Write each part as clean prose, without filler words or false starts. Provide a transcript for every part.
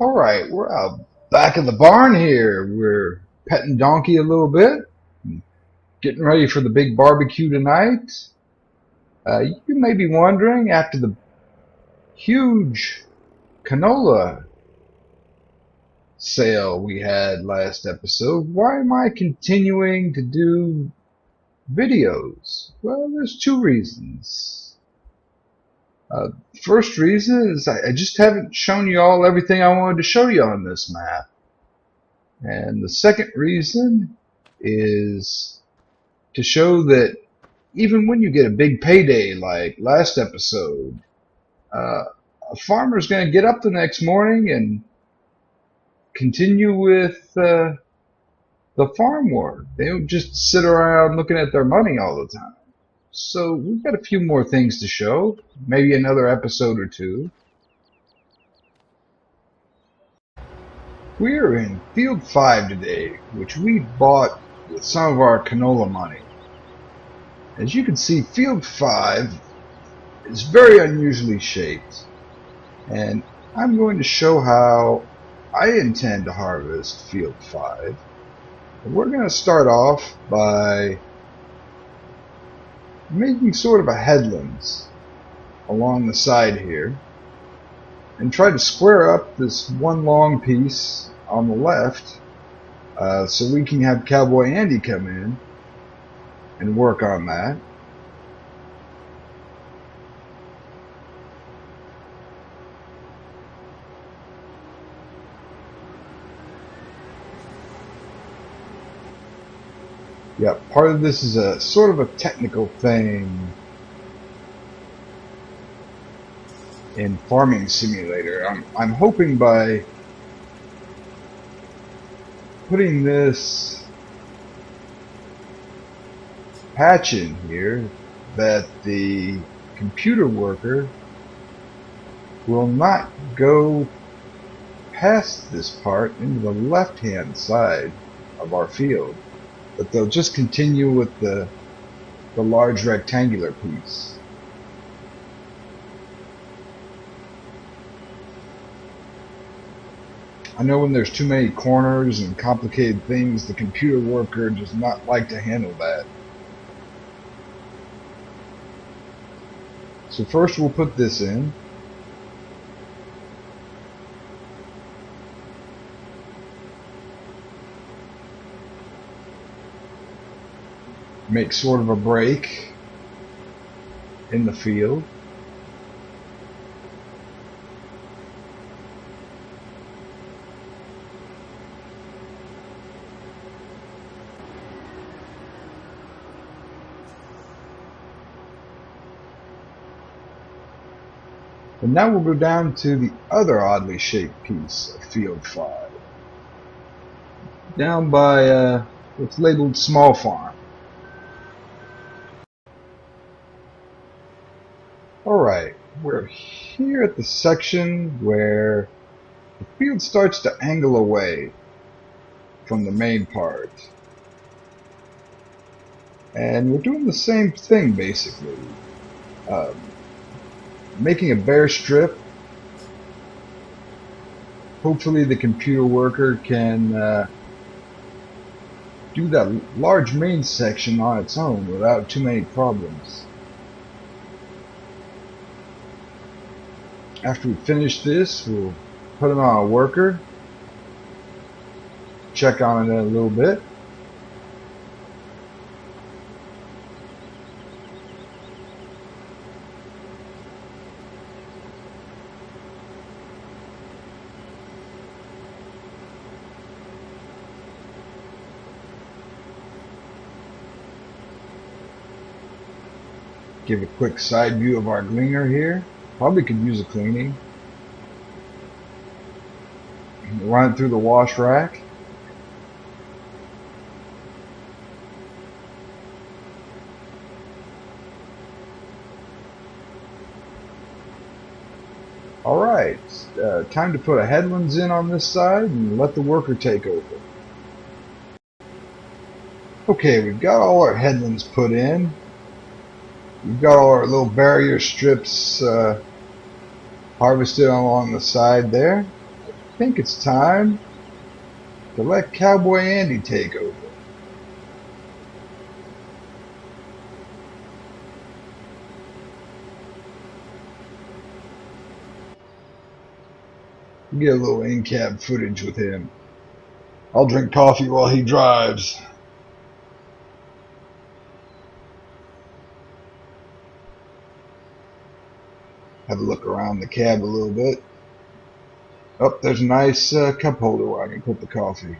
All right, we're out back in the barn here. We're petting Donkey a little bit, getting ready for the big barbecue tonight. You may be wondering, after the huge canola sale we had last episode, why am I continuing to do videos? Well, there's two reasons. First reason is I just haven't shown you all everything I wanted to show you on this map. And the second reason is to show that even when you get a big payday like last episode, a farmer's going to get up the next morning and continue with the farm work. They don't just sit around looking at their money all the time. So we've got a few more things to show, maybe another episode or two. We're in Field 5 today, which we bought with some of our canola money. As you can see, Field 5 is very unusually shaped, and I'm going to show how I intend to harvest Field 5. And we're going to start off by making sort of a headlands along the side here and try to square up this one long piece on the left so we can have Cowboy Andy come in and work on that. Yeah, part of this is a sort of a technical thing in Farming Simulator. I'm hoping by putting this patch in here that the computer worker will not go past this part into the left-hand side of our field, but they'll just continue with the large rectangular piece. I know when there's too many corners and complicated things, the computer worker does not like to handle that. So first we'll put this in. Make sort of a break in the field. And now we'll go down to the other oddly shaped piece of Field 5. Down by what's labeled Small Farm. Alright, we're here at the section where the field starts to angle away from the main part. And we're doing the same thing basically. Making a bare strip. Hopefully the computer worker can do that large main section on its own without too many problems. After we finish this, we'll put it on a worker, check on it a little bit. Give a quick side view of our gleaner here. Probably could use a cleaning. Run it through the wash rack. Alright, time to put a headlands in on this side and let the worker take over. Okay, we've got all our headlands put in. We've got all our little barrier strips harvested along the side there. think it's time to let Cowboy Andy take over. Get a little in-cab footage with him. I'll drink coffee while he drives. Have a look around the cab a little bit. Oh, there's a nice cup holder where I can put the coffee.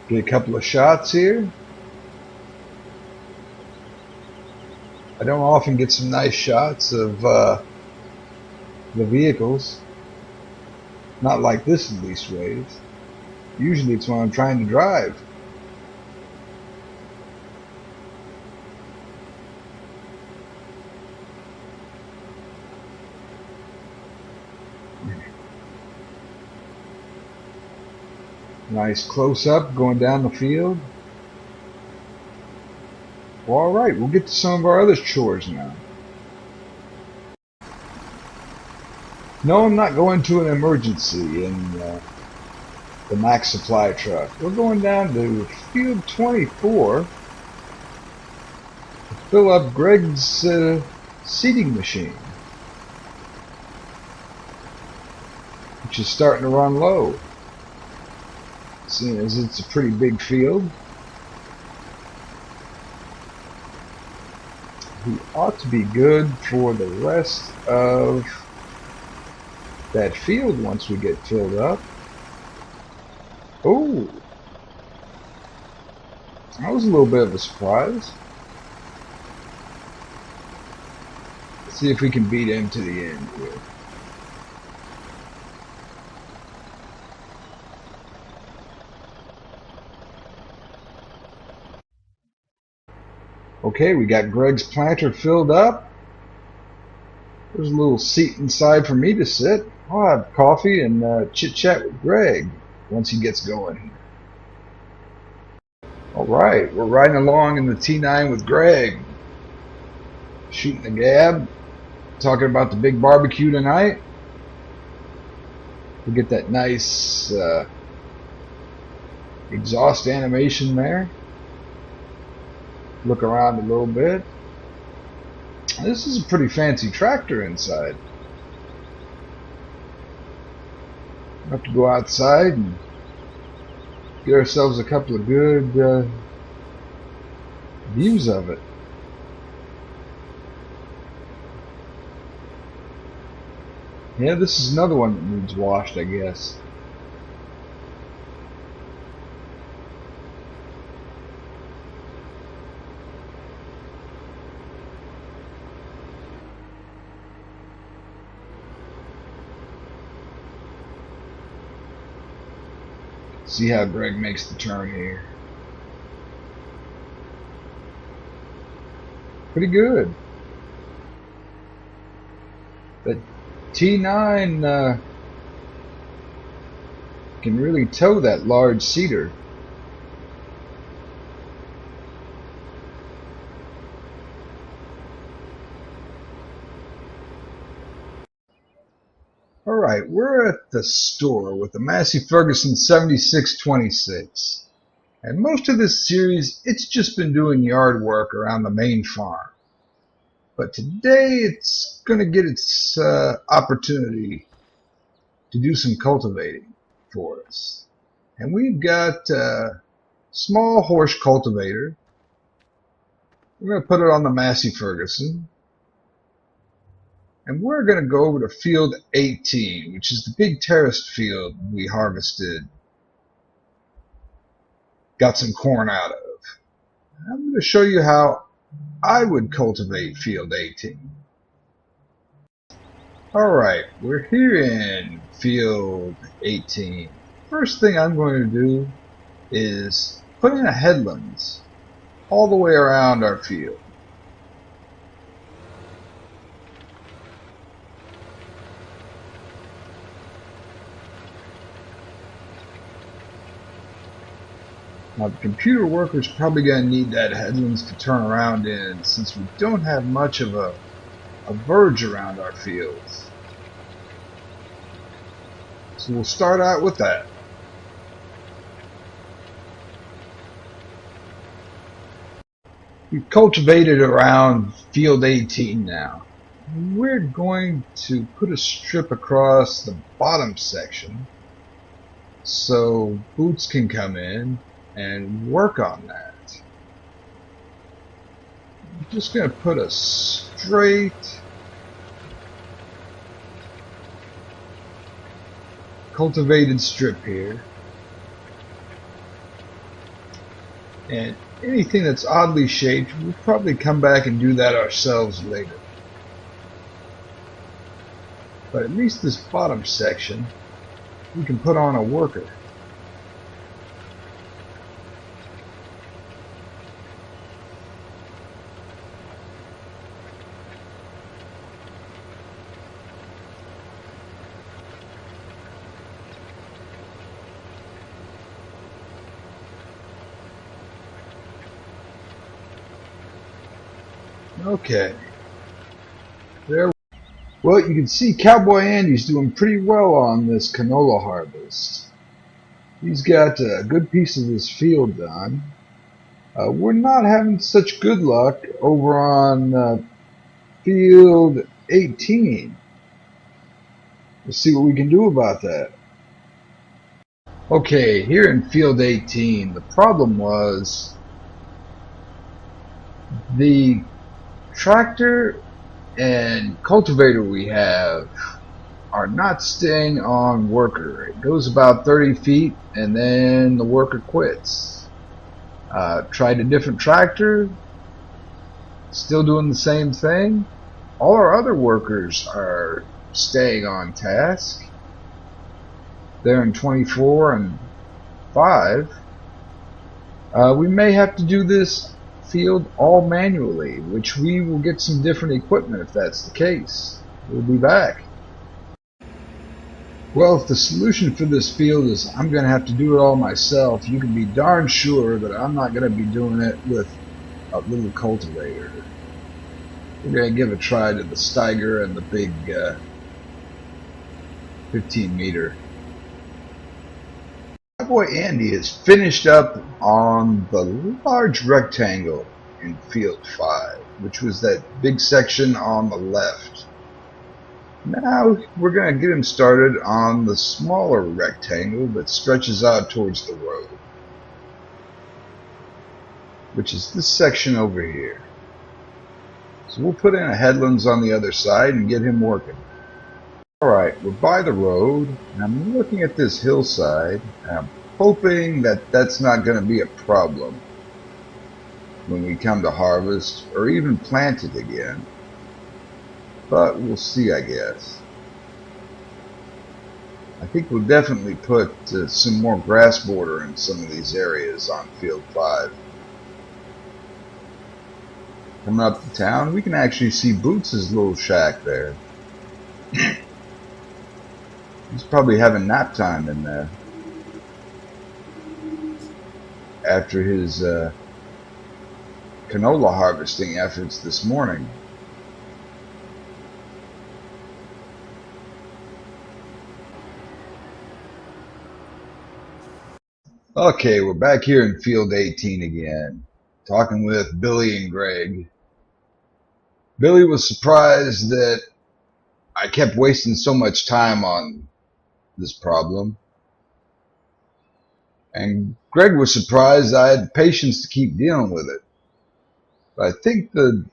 Get a couple of shots here. I don't often get some nice shots of the vehicles. Not like this, at least, ways. Usually it's when I'm trying to drive. Nice close-up going down the field. Well, alright, we'll get to some of our other chores now. No, I'm not going to an emergency in the Max Supply truck. We're going down to field 24 to fill up Greg's seeding machine, which is starting to run low. Seeing as it's a pretty big field, we ought to be good for the rest of that field once we get filled up. Oh, that was a little bit of a surprise. Let's see if we can beat him to the end here. Okay, we got Greg's planter filled up. There's a little seat inside for me to sit. I'll have coffee and chit-chat with Greg once he gets going. Alright, we're riding along in the T9 with Greg. Shooting the gab. Talking about the big barbecue tonight. We get that nice exhaust animation there. Look around a little bit. This is a pretty fancy tractor inside. We'll have to go outside and get ourselves a couple of good views of it. Yeah, this is another one that needs washed, I guess. See how Greg makes the turn here. Pretty good. The T9 can really tow that large seeder. Alright, we're at the store with the Massey Ferguson 7626. And most of this series, it's just been doing yard work around the main farm. But today, it's going to get its opportunity to do some cultivating for us. And we've got a small horse cultivator. We're going to put it on the Massey Ferguson. And we're going to go over to field 18, which is the big terraced field we harvested. Got some corn out of. I'm going to show you how I would cultivate field 18. Alright, we're here in field 18. First thing I'm going to do is put in a headlands all the way around our field. Now the computer worker's probably going to need that headlands to turn around in, since we don't have much of a verge around our fields. So we'll start out with that. We've cultivated around field 18 now. We're going to put a strip across the bottom section so boots can come in and work on that. I'm just going to put a straight cultivated strip here, and anything that's oddly shaped, we'll probably come back and do that ourselves later. But at least this bottom section we can put on a worker. Okay. There. Well, you can see Cowboy Andy's doing pretty well on this canola harvest. He's got a good piece of this field done. We're not having such good luck over on field 18. Let's see what we can do about that. Okay, here in field 18, the problem was the tractor and cultivator we have are not staying on worker. It goes about 30 feet and then the worker quits. Tried a different tractor, still doing the same thing. All our other workers are staying on task. They're in 24 and 5. We may have to do this field all manually, which we will get some different equipment if that's the case. We'll be back. Well, if the solution for this field is I'm going to have to do it all myself, you can be darn sure that I'm not going to be doing it with a little cultivator. We're going to give a try to the Steiger and the big 15 meter. Cowboy Andy is finished up on the large rectangle in field 5, which was that big section on the left. Now we're going to get him started on the smaller rectangle that stretches out towards the road, which is this section over here. So we'll put in a headlands on the other side and get him working. Alright, we're by the road, and I'm looking at this hillside, and I'm hoping that that's not going to be a problem when we come to harvest, or even plant it again. But we'll see, I guess. I think we'll definitely put some more grass border in some of these areas on field 5. Coming up to town, we can actually see Boots' little shack there. He's probably having nap time in there after his canola harvesting efforts this morning. Okay, we're back here in field 18 again, talking with Billy and Greg. Billy was surprised that I kept wasting so much time on this problem. And Greg was surprised I had patience to keep dealing with it. But I think the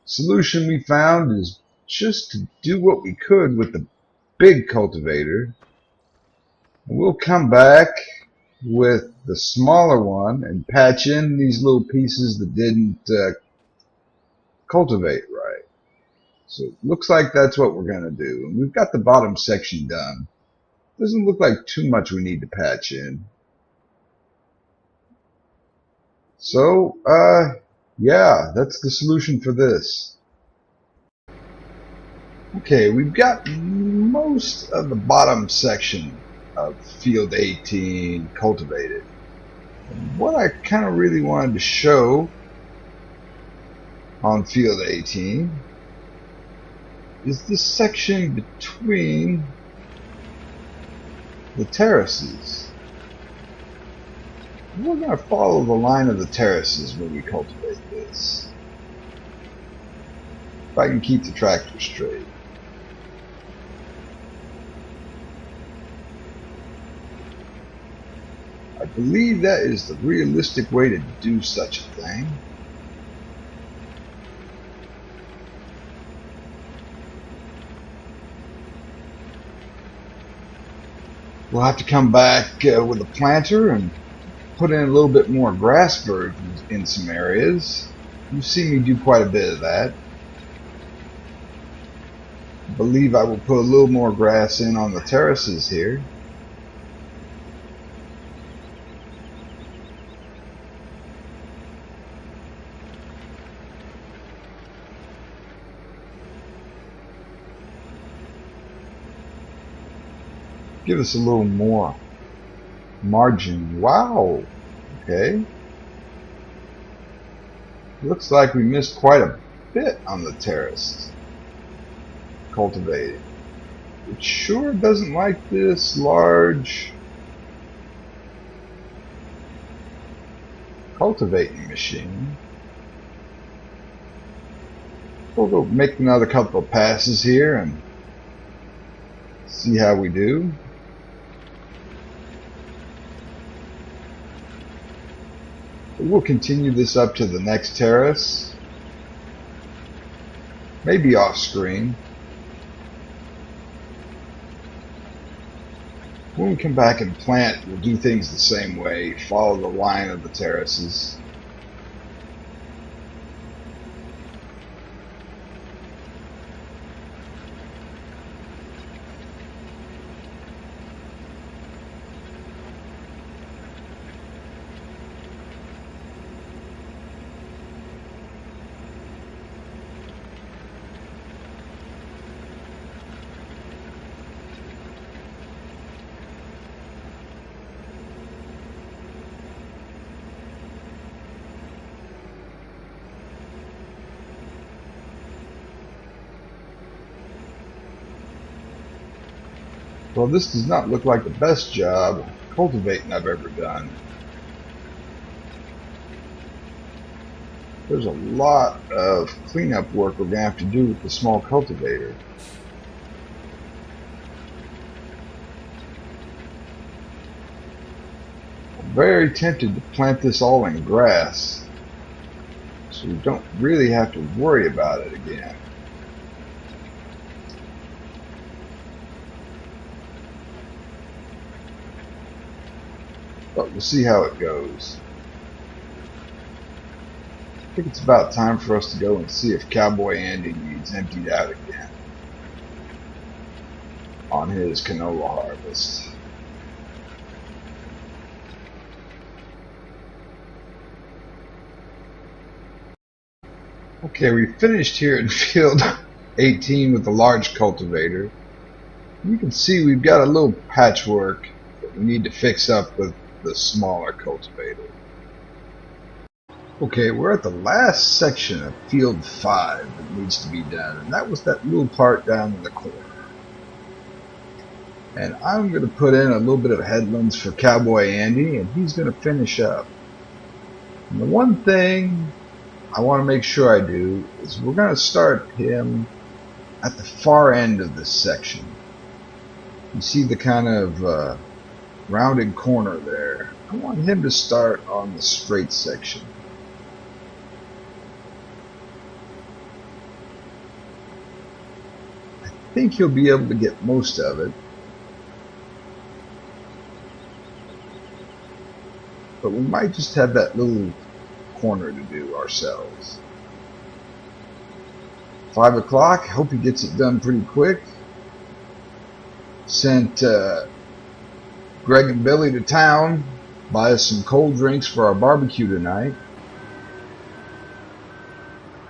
solution we found is just to do what we could with the big cultivator. And we'll come back with the smaller one and patch in these little pieces that didn't cultivate right. So it looks like that's what we're going to do. And we've got the bottom section done. Doesn't look like too much we need to patch in. So, yeah, that's the solution for this. Okay, we've got most of the bottom section of field 18 cultivated. And what I kind of really wanted to show on field 18 is this section between the terraces. We're going to follow the line of the terraces when we cultivate this. If I can keep the tractor straight. I believe that is the realistic way to do such a thing. We'll have to come back with a planter and put in a little bit more grass versions in some areas. You've seen me do quite a bit of that. I believe I will put a little more grass in on the terraces here. Give us a little more margin. Wow. Okay. Looks like we missed quite a bit on the terrace cultivated. It sure doesn't like this large cultivating machine. We'll go make another couple of passes here and see how we do. We'll continue this up to the next terrace, maybe off screen. When we come back and plant, we'll do things the same way, follow the line of the terraces. Well, this does not look like the best job cultivating I've ever done. There's a lot of cleanup work we're going to have to do with the small cultivator. I'm very tempted to plant this all in grass, so we don't really have to worry about it again. But we'll see how it goes. I think it's about time for us to go and see if Cowboy Andy needs emptied out again on his canola harvest. Okay, we finished here in field 18 with the large cultivator. You can see we've got a little patchwork that we need to fix up with the smaller cultivator. Okay, we're at the last section of field 5 that needs to be done, and that was that little part down in the corner. And I'm going to put in a little bit of headlands for Cowboy Andy, and he's going to finish up. And the one thing I want to make sure I do is we're going to start him at the far end of this section. You see the kind of rounded corner there. I want him to start on the straight section. I think he'll be able to get most of it. But we might just have that little corner to do ourselves. 5 o'clock, hope he gets it done pretty quick. Sent Greg and Billy to town, buy us some cold drinks for our barbecue tonight.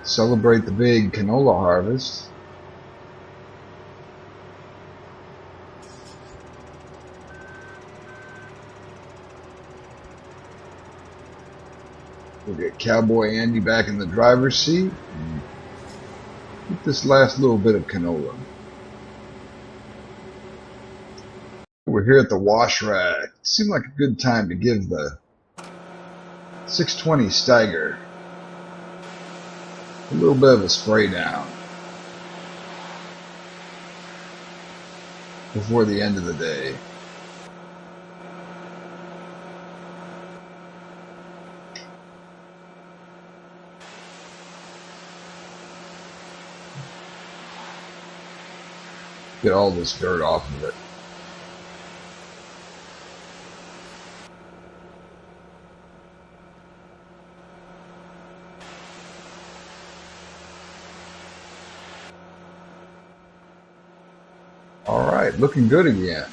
Celebrate the big canola harvest. get Cowboy Andy back in the driver's seat and get this last little bit of canola. We're here at the wash rack. It seemed like a good time to give the 620 Steiger a little bit of a spray down before the end of the day. Get all this dirt off of it. All right, looking good again.